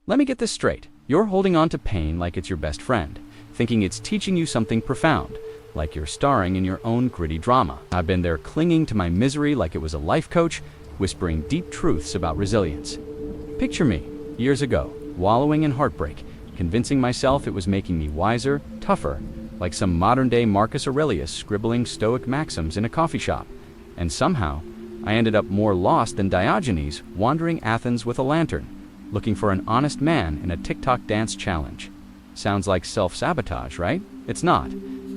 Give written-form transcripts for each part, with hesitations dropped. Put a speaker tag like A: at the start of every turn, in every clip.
A: Let me get this straight. You're holding on to pain like it's your best friend, thinking it's teaching you something profound, like you're starring in your own gritty drama. I've been there clinging to my misery like it was a life coach, whispering deep truths about resilience. Picture me, years ago, wallowing in heartbreak, convincing myself it was making me wiser, tougher, like some modern-day Marcus Aurelius scribbling Stoic maxims in a coffee shop. And somehow, I ended up more lost than Diogenes wandering Athens with a lantern, looking for an honest man in a TikTok dance challenge. Sounds like self-sabotage, right? It's not.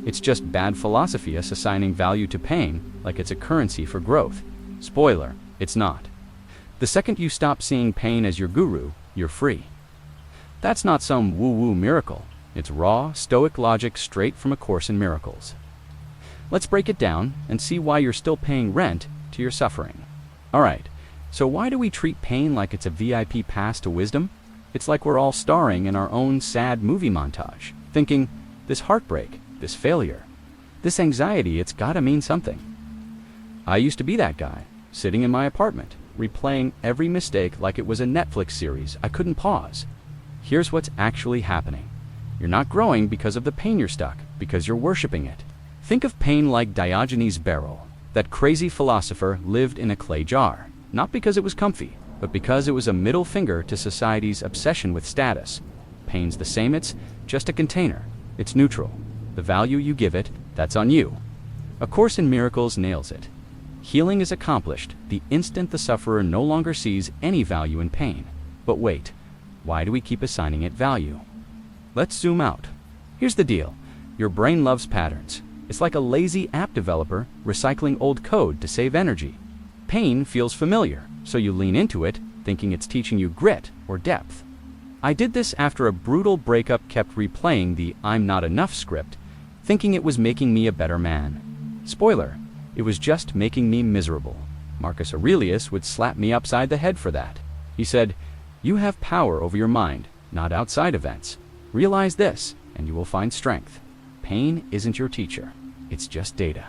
A: It's just bad philosophy us assigning value to pain like it's a currency for growth. Spoiler, it's not. The second you stop seeing pain as your guru, you're free. That's not some woo-woo miracle. It's raw, Stoic logic straight from A Course in Miracles. Let's break it down and see why you're still paying rent to your suffering. Alright, so why do we treat pain like it's a VIP pass to wisdom? It's like we're all starring in our own sad movie montage, thinking, this heartbreak, this failure, this anxiety, it's gotta mean something. I used to be that guy, sitting in my apartment, replaying every mistake like it was a Netflix series I couldn't pause. Here's what's actually happening. You're not growing because of the pain you're stuck, because you're worshiping it. Think of pain like Diogenes' barrel. That crazy philosopher lived in a clay jar, not because it was comfy, but because it was a middle finger to society's obsession with status. Pain's the same, it's just a container. It's neutral. The value you give it, that's on you. A Course in Miracles nails it. Healing is accomplished the instant the sufferer no longer sees any value in pain. But wait, why do we keep assigning it value? Let's zoom out. Here's the deal. Your brain loves patterns. It's like a lazy app developer recycling old code to save energy. Pain feels familiar, so you lean into it, thinking it's teaching you grit or depth. I did this after a brutal breakup, kept replaying the I'm not enough script, thinking it was making me a better man. Spoiler, it was just making me miserable. Marcus Aurelius would slap me upside the head for that. He said, you have power over your mind, not outside events. Realize this, and you will find strength. Pain isn't your teacher. It's just data.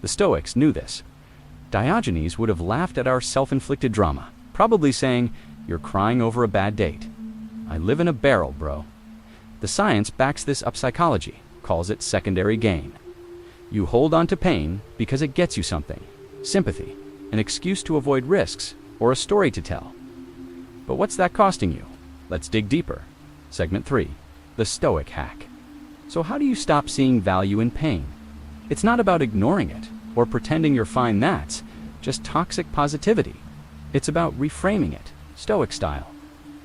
A: The Stoics knew this. Diogenes would have laughed at our self-inflicted drama, probably saying, you're crying over a bad date. I live in a barrel, bro. The science backs this up. Psychology calls it secondary gain. You hold on to pain because it gets you something. Sympathy, an excuse to avoid risks, or a story to tell. But what's that costing you? Let's dig deeper. Segment 3. The Stoic Hack. So how do you stop seeing value in pain? It's not about ignoring it or pretending you're fine, that's just toxic positivity. It's about reframing it, Stoic style.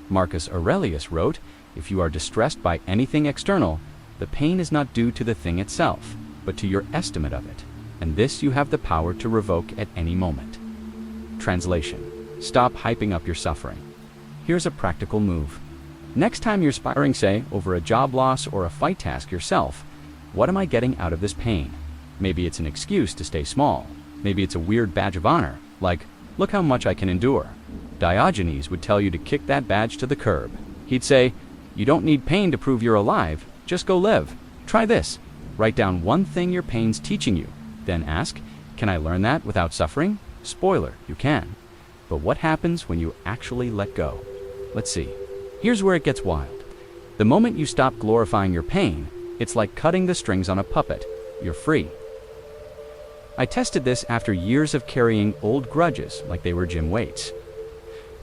A: Marcus Aurelius wrote, if you are distressed by anything external, the pain is not due to the thing itself, but to your estimate of it, and this you have the power to revoke at any moment. Translation: stop hyping up your suffering. Here's a practical move. Next time you're spiraling, say, over a job loss or a fight, task yourself, what am I getting out of this pain? Maybe it's an excuse to stay small. Maybe it's a weird badge of honor, like, look how much I can endure. Diogenes would tell you to kick that badge to the curb. He'd say, you don't need pain to prove you're alive, just go live. Try this. Write down one thing your pain's teaching you. Then ask, can I learn that without suffering? Spoiler, you can. But what happens when you actually let go? Let's see. Here's where it gets wild. The moment you stop glorifying your pain, it's like cutting the strings on a puppet. You're free. I tested this after years of carrying old grudges like they were gym weights.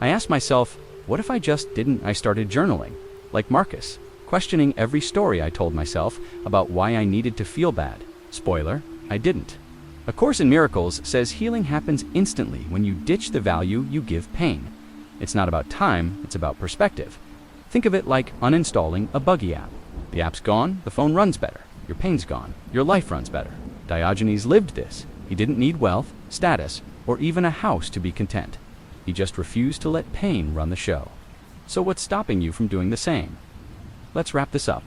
A: I asked myself, what if I just didn't? I started journaling, like Marcus, questioning every story I told myself about why I needed to feel bad. Spoiler, I didn't. A Course in Miracles says healing happens instantly when you ditch the value you give pain. It's not about time, it's about perspective. Think of it like uninstalling a buggy app. The app's gone, the phone runs better. Your pain's gone, your life runs better. Diogenes lived this. He didn't need wealth, status, or even a house to be content. He just refused to let pain run the show. So what's stopping you from doing the same? Let's wrap this up.